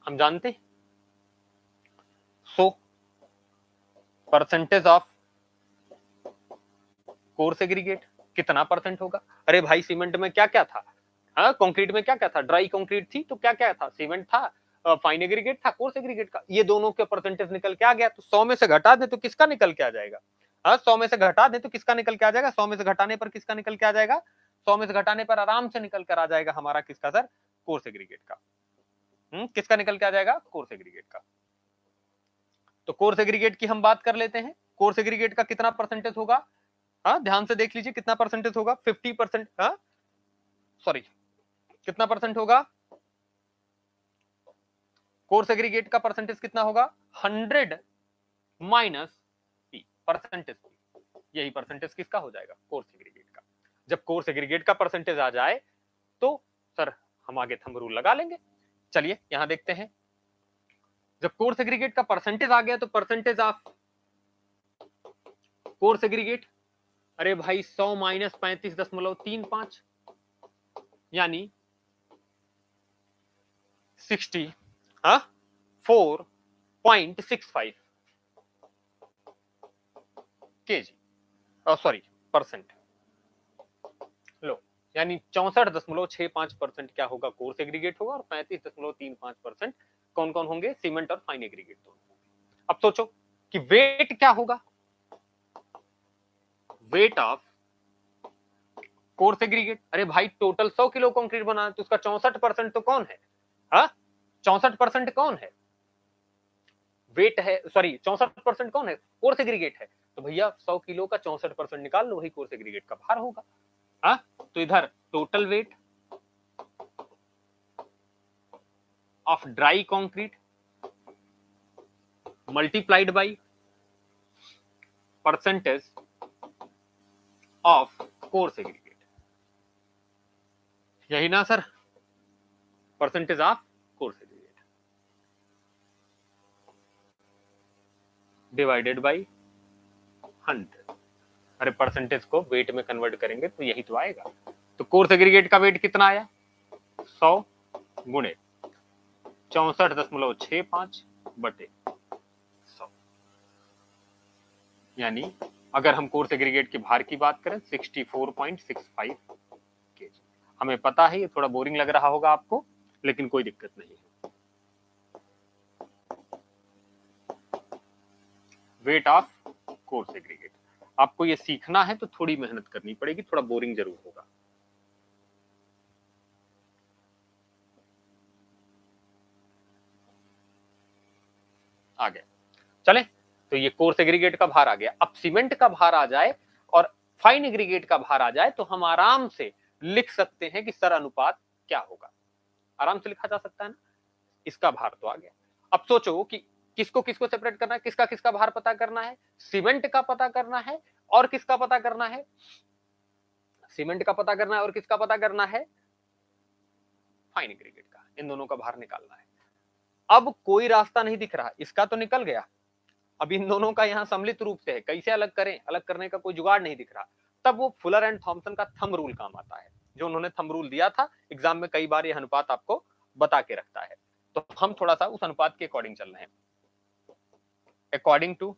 हम जानते हैं, so percentage of coarse aggregate कितना परसेंट होगा? अरे भाई, सीमेंट में क्या क्या था? हाँ, कंक्रीट में क्या क्या था? ड्राई कंक्रीट थी तो क्या क्या था? सीमेंट था, फाइन एग्रीगेट था, कोर्स एग्रीगेट का, ये दोनों के परसेंटेज निकल के आ गया। तो 100 में से घटा दे तो किसका निकल के आ जाएगा? हाँ, 100 में से घटा दे तो किसका निकल के आ जाएगा? 100 में से घटाने पर किसका निकल के आ जाएगा? 100 में से घटाने पर आराम से निकल कर आ जाएगा हमारा किसका सर? कोर्स एग्रीगेट का। किसका निकल के आ जाएगा? कोर्स एग्रीगेट का। तो कोर्स एग्रीगेट की हम बात कर लेते हैं, कोर्स एग्रीगेट का कितना परसेंटेज होगा? हाँ, ध्यान से देख लीजिए कितना परसेंटेज होगा? 50%। हाँ, सॉरी, कितना परसेंट होगा? कोर्स एग्रीगेट का परसेंटेज कितना होगा? 100 माइनस पी, परसेंटेज पी, यही परसेंटेज किसका हो जाएगा? कोर्स एग्रीगेट का। जब कोर्स एग्रीगेट का परसेंटेज आ जाए तो सर हम आगे थंब रूल लगा लेंगे। चलिए यहां देखते हैं, जब कोर्स एग्रीगेट का परसेंटेज आ गया तो परसेंटेज ऑफ कोर्स एग्रीगेट, अरे भाई 100 माइनस 35.35 यानी 64.65 केजी, सॉरी परसेंट लो, यानी 64.65% क्या होगा? कोर्स एग्रीगेट होगा, और 35.35% कौन कौन होंगे? सीमेंट और फाइन एग्रीगेट दोनों होंगे। अब सोचो कि वेट क्या होगा? वेट ऑफ कोर्स एग्रीगेट, अरे भाई टोटल 100 किलो कंक्रीट बना तो उसका 64% तो कौन है? हाँ, 64% कौन है? वेट है, सॉरी 64% कौन है? कोर्स एग्रीगेट है। तो भैया 100 किलो का 64% निकाल लो, वही कोर्स एग्रीगेट का भार होगा। हाँ, तो इधर total weight of dry concrete multiplied by percentage of coarse aggregate, यही ना sir, percentage of coarse aggregate divided by 100। अरे परसेंटेज को वेट में कन्वर्ट करेंगे तो यही तो आएगा। तो कोर्स एग्रीगेट का वेट कितना आया, 100 गुणे 64.65 बटे 100, यानी अगर हम कोर्स एग्रीगेट के भार की बात करें 64.65 केजी। हमें पता है ये थोड़ा बोरिंग लग रहा होगा आपको, लेकिन कोई दिक्कत नहीं है। वेट ऑफ कोर्स एग्रीगेट, आपको ये सीखना है तो थोड़ी मेहनत करनी पड़ेगी, थोड़ा बोरिंग जरूर होगा। आगे चले, तो ये कोर्स एग्रीगेट का भार आ गया। अब सीमेंट का भार आ जाए और फाइन एग्रीगेट का भार आ जाए तो हम आराम से लिख सकते हैं कि सर अनुपात क्या होगा, आराम से लिखा जा सकता है ना। इसका भार तो आ गया। अब सोचो कि किसको किसको सेपरेट करना है, किसका किसका भार पता करना है, सीमेंट का पता करना है और किसका पता करना है, सीमेंट का पता करना है और किसका पता करना है, फाइन एग्रीगेट का। इन दोनों का भार निकालना है। अब कोई रास्ता नहीं दिख रहा, इसका तो निकल गया, अब इन दोनों का यहां सम्मिलित रूप से है, कैसे अलग करें, अलग करने का कोई जुगाड़ नहीं दिख रहा। तब वो फुलर एंड थॉमसन का थंब रूल काम आता है, जो उन्होंने थंब रूल दिया था एग्जाम में, कई बार ये अनुपात आपको बता के रखता है। तो हम थोड़ा सा उस अनुपात के अकॉर्डिंग चल रहे हैं। According to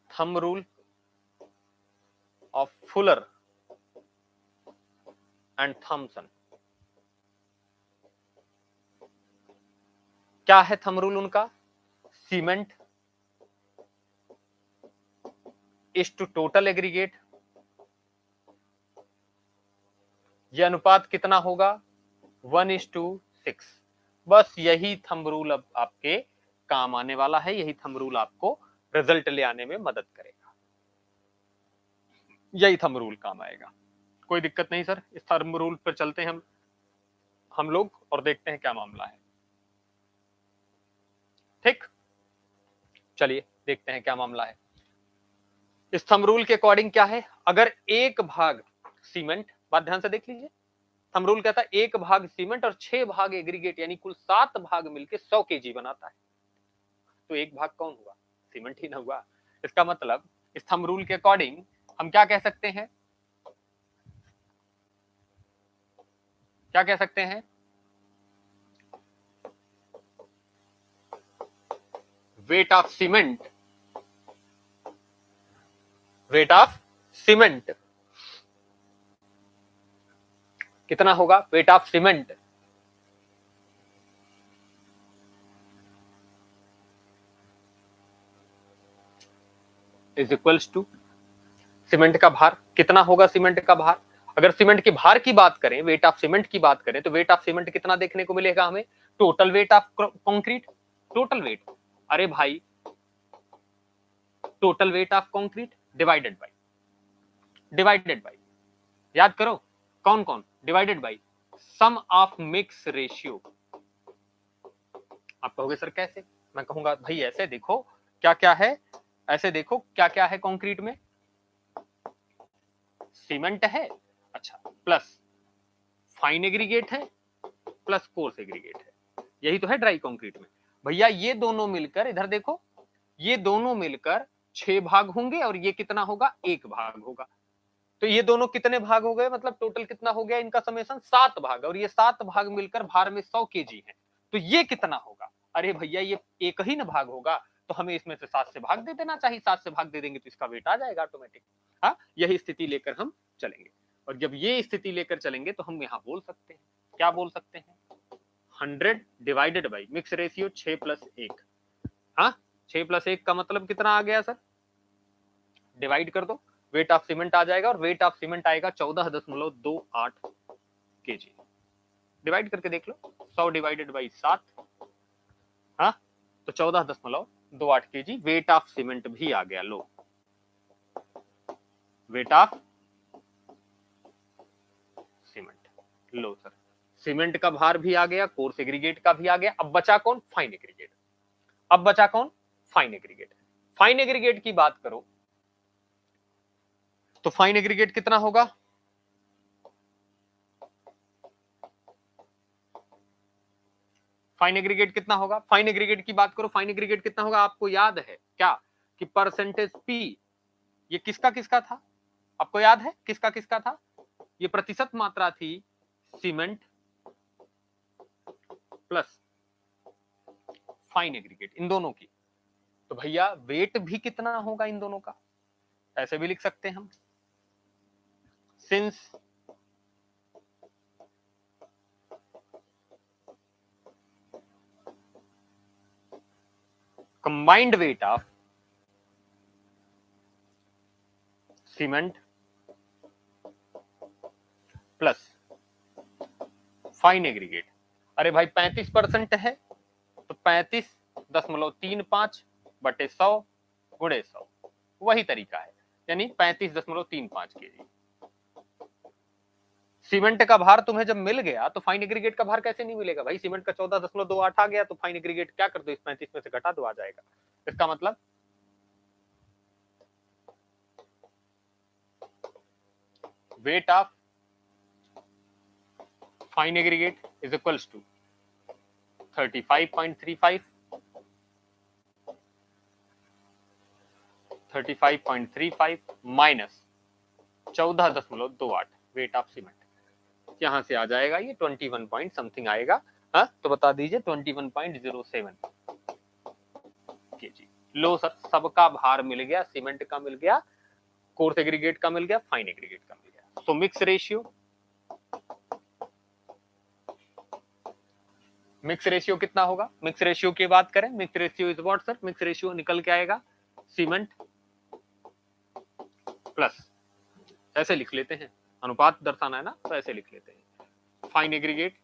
thumb rule of Fuller and Thomson, क्या है थंब रूल उनका, cement is to total aggregate, यह अनुपात कितना होगा, 1:6। बस यही थंब रूल अब आपके काम आने वाला है, यही थंब रूल आपको रिजल्ट ले आने में मदद करेगा, यही थंब रूल काम आएगा। कोई दिक्कत नहीं सर, इस थंब रूल पर चलते हैं हम लोग और देखते हैं क्या मामला है। ठीक, चलिए देखते हैं क्या मामला है। इस थंब रूल के अकॉर्डिंग क्या है, अगर एक भाग सीमेंट, बात ध्यान से देख लीजिए, थंब रूल कहता है एक भाग सीमेंट और 6 भाग एग्रीगेट, यानी कुल 7 भाग मिलकर 100 केजी बनाता है, तो एक भाग कौन हुआ, सीमेंट ही ना हुआ। इसका मतलब इस थंब रूल के अकॉर्डिंग हम क्या कह सकते हैं, क्या कह सकते हैं, weight of cement, weight of cement कितना होगा, weight of cement is equals to cement का भार कितना होगा, सीमेंट का भार, अगर सीमेंट के भार की बात करें, वेट ऑफ सीमेंट की बात करें, तो वेट ऑफ सीमेंट कितना देखने को मिलेगा हमें, total weight of concrete, total weight, अरे भाई total weight of concrete divided by, याद करो कौन कौन, divided by sum of mix ratio. आप कहोगे सर कैसे, मैं कहूंगा भाई ऐसे देखो क्या क्या है, ऐसे देखो क्या क्या है कंक्रीट में, सीमेंट है, अच्छा, प्लस फाइन एग्रीगेट है, प्लस कोर्स एग्रीगेट है, यही तो है ड्राई कंक्रीट में। भैया ये दोनों मिलकर, इधर देखो, ये दोनों मिलकर 6 भाग होंगे और ये कितना होगा, 1 भाग होगा। तो ये दोनों कितने भाग हो गए, मतलब टोटल कितना हो गया इनका समेशन, 7 भाग, और ये 7 भाग मिलकर भार में 100 केजी है, तो ये कितना होगा, अरे भैया ये एक ही ना भाग होगा, तो हमें इसमें से 7 से भाग दे देना चाहिए, 7 से भाग दे देंगे तो इसका वेट आ जाएगा ऑटोमेटिक। हाँ, यही स्थिति लेकर हम चलेंगे, और जब ये स्थिति लेकर चलेंगे तो हम यहाँ बोल सकते हैं, क्या बोल सकते हैं, 100 डिवाइडेड बाई मिक्स रेशियो 6 + 1, हाँ 6 + 1 का मतलब कितना आ गया सर, डिवाइड कर दो, वेट ऑफ सीमेंट आ जाएगा, और वेट ऑफ सीमेंट आएगा 14.28 केजी, डिवाइड करके देख लो, 100 डिवाइडेड बाई 7, हाँ तो 14.28 केजी वेट ऑफ सीमेंट भी आ गया। लो, वेट ऑफ सीमेंट, लो सर सीमेंट का भार भी आ गया, कोर्स एग्रीगेट का भी आ गया। अब बचा कौन? Fine aggregate. अब बचा कौन? Fine aggregate. फाइन एग्रीगेट की बात करो तो फाइन एग्रीगेट कितना होगा? फाइन एग्रीगेट कितना होगा? फाइन एग्रीगेट की बात करो, फाइन एग्रीगेट कितना होगा? आपको याद है क्या कि परसेंटेज पी ये किसका किसका था? आपको याद है किसका किसका था? ये प्रतिशत मात्रा थी सीमेंट प्लस फाइन एग्रीगेट, इन दोनों की। तो भैया वेट भी कितना होगा इन दोनों का? ऐसे भी लिख सकते हैं हम, since combined weight of cement plus fine aggregate. अरे भाई 35% है तो 35.35 बटे 100 गुणे 100, वही तरीका है, यानी 35.35 केजी। सीमेंट का भार तुम्हें जब मिल गया तो फाइन एग्रीगेट का भार कैसे नहीं मिलेगा भाई? सीमेंट का 14.28 आ गया तो फाइन एग्रीगेट क्या कर दो, इस 35 में से घटा दो, आ जाएगा। इसका मतलब weight of fine aggregate is equals to 35.35 minus 14.28 wait of cement. यहां से आ जाएगा ये 21 पॉइंट समथिंग आएगा। हाँ तो बता दीजिए 21.07 केजी। लो सर, सबका भार मिल गया, सीमेंट का मिल गया, कोर्स एग्रीगेट का मिल गया, फाइन एग्रीगेट का मिल गया। सो मिक्स रेशियो कितना होगा? मिक्स रेशियो की बात करें, mix ratio is what sir? Mix ratio निकल के आएगा सीमेंट प्लस, ऐसे लिख लेते हैं, अनुपात दर्शाना है ना तो ऐसे लिख लेते हैं, फाइन एग्रीगेट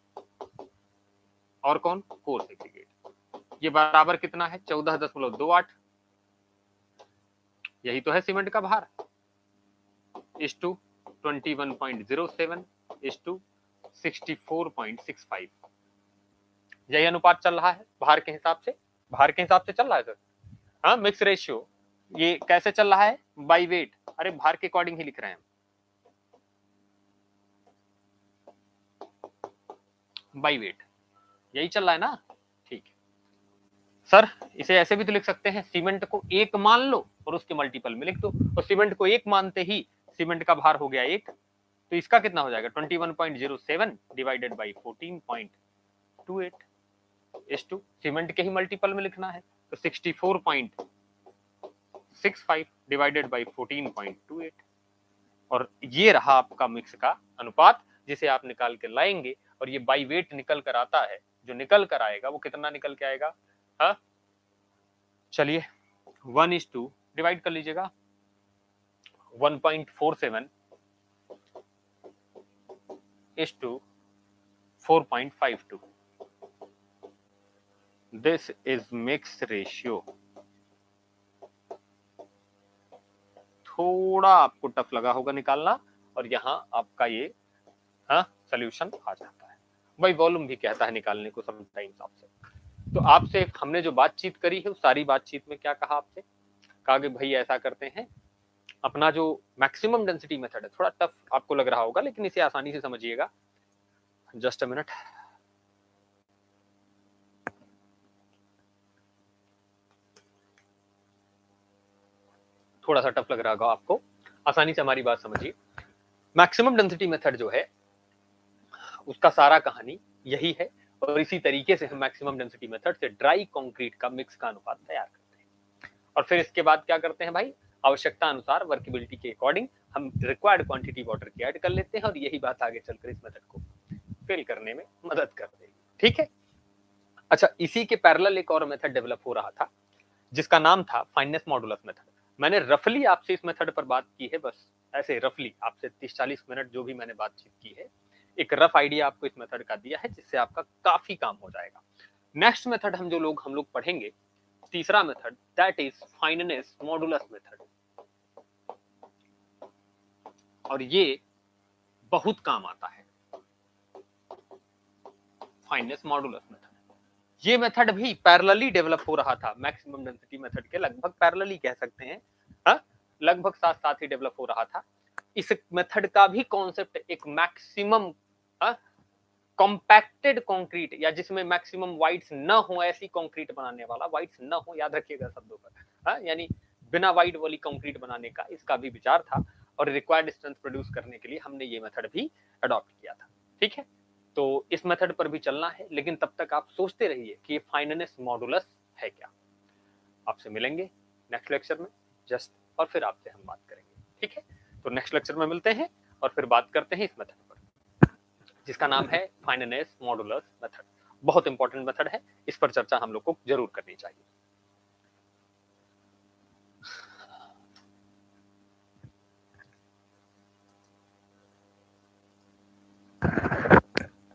और कौन? Coarse aggregate. ये बराबर कितना है? 14.28। यही तो है सीमेंट का भार, इस टू 21.07 इस टू 64.65। यही अनुपात चल रहा है भार के हिसाब से, भार के हिसाब से चल रहा है सर। हाँ मिक्स रेशियो ये कैसे चल रहा है? By wait. अरे भार के अकॉर्डिंग ही लिख रहे हैं, बाई वेट, यही चल रहा है ना? ठीक है सर, इसे ऐसे भी तो लिख सकते हैं, सीमेंट को एक मान लो और उसके मल्टीपल में लिख दो, और सीमेंट को एक मानते ही सीमेंट का भार हो गया एक, तो इसका कितना हो जाएगा? 21.07 डिवाइडेड बाई 14.28 इस टू सीमेंट के ही मल्टीपल में लिखना है तो 64.65 डिवाइडेड बाई 14.28। और ये रहा आपका मिक्स का अनुपात, जिसे आप निकाल के लाएंगे और ये बाई वेट निकल कर आता है। जो निकल कर आएगा वो कितना निकल के आएगा? हाँ चलिए 1:2 डिवाइड कर लीजिएगा, 1.47 is to 4.52। This is mix ratio. थोड़ा आपको टफ लगा होगा निकालना, और यहाँ आपका ये हाँ सोल्यूशन आ जाता है। भाई वॉल्यूम भी कहता है निकालने को समटाइम्स आपसे। तो आपसे हमने जो बातचीत करी है उस सारी बातचीत में क्या कहा आपसे? कहा कि भाई ऐसा करते हैं, अपना जो मैक्सिमम डेंसिटी मेथड है, थोड़ा टफ आपको लग रहा होगा लेकिन इसे आसानी से समझिएगा। जस्ट अ मिनट, थोड़ा सा टफ लग रहा होगा आपको, आसानी से हमारी बात समझिए। मैक्सिमम डेंसिटी मेथड जो है उसका सारा कहानी यही है, और इसी तरीके से हम मैक्सिमम डेंसिटी मेथड से ड्राई कंक्रीट का मिक्स का अनुपात तैयार करते हैं। और फिर इसके बाद क्या करते हैं भाई? आवश्यकता अनुसार वर्केबिलिटी के अकॉर्डिंग हम रिक्वायर्ड क्वांटिटी वाटर की ऐड कर लेते हैं, और यही बात आगे चलकर इस मेथड को फेल करने में मदद कर देगी। ठीक है, अच्छा इसी के पैरेलल एक और मेथड डेवलप हो रहा था जिसका नाम था फाइननेस मॉडुलस मेथड। मैंने रफली आपसे इस मेथड पर बात की है, बस ऐसे रफली आपसे 30-40 मिनट जो भी मैंने बातचीत की है, एक रफ आइडिया आपको इस मेथड का दिया है, जिससे आपका काफी काम हो जाएगा। नेक्स्ट मेथड हम लोग पढ़ेंगे, तीसरा method, that is fineness modulus method. और ये बहुत काम आता है। Fineness modulus method. ये मेथड भी पैरेलली डेवलप हो रहा था मैक्सिमम डेंसिटी मेथड के, लगभग पैरेलली कह सकते हैं, हाँ, लगभग साथ साथ ही डेवलप हो रहा था। इस मेथड का भी कॉन्सेप्ट एक मैक्सिमम कॉम्पैक्टेड कंक्रीट, या जिसमें मैक्सिमम वाइड्स न हो ऐसी कंक्रीट बनाने वाला, वाइड्स न हो, याद रखिएगा शब्दों पर, यानी बिना वाइड वाली कंक्रीट बनाने का इसका भी विचार था, और रिक्वायर्ड स्ट्रेंथ प्रोड्यूस करने के लिए हमने ये मेथड भी अडॉप्ट किया था। ठीक है, तो इस मेथड पर भी चलना है, लेकिन तब तक आप सोचते रहिए कि फाइननेस मॉडुलस है क्या। आपसे मिलेंगे नेक्स्ट लेक्चर में जस्ट, और फिर आपसे हम बात करेंगे। ठीक है, तो नेक्स्ट लेक्चर में मिलते हैं और फिर बात करते हैं इस मेथड पर, जिसका नाम है फाइननेस मॉडुलस मेथड। बहुत इंपॉर्टेंट मेथड है, इस पर चर्चा हम लोग को जरूर करनी चाहिए।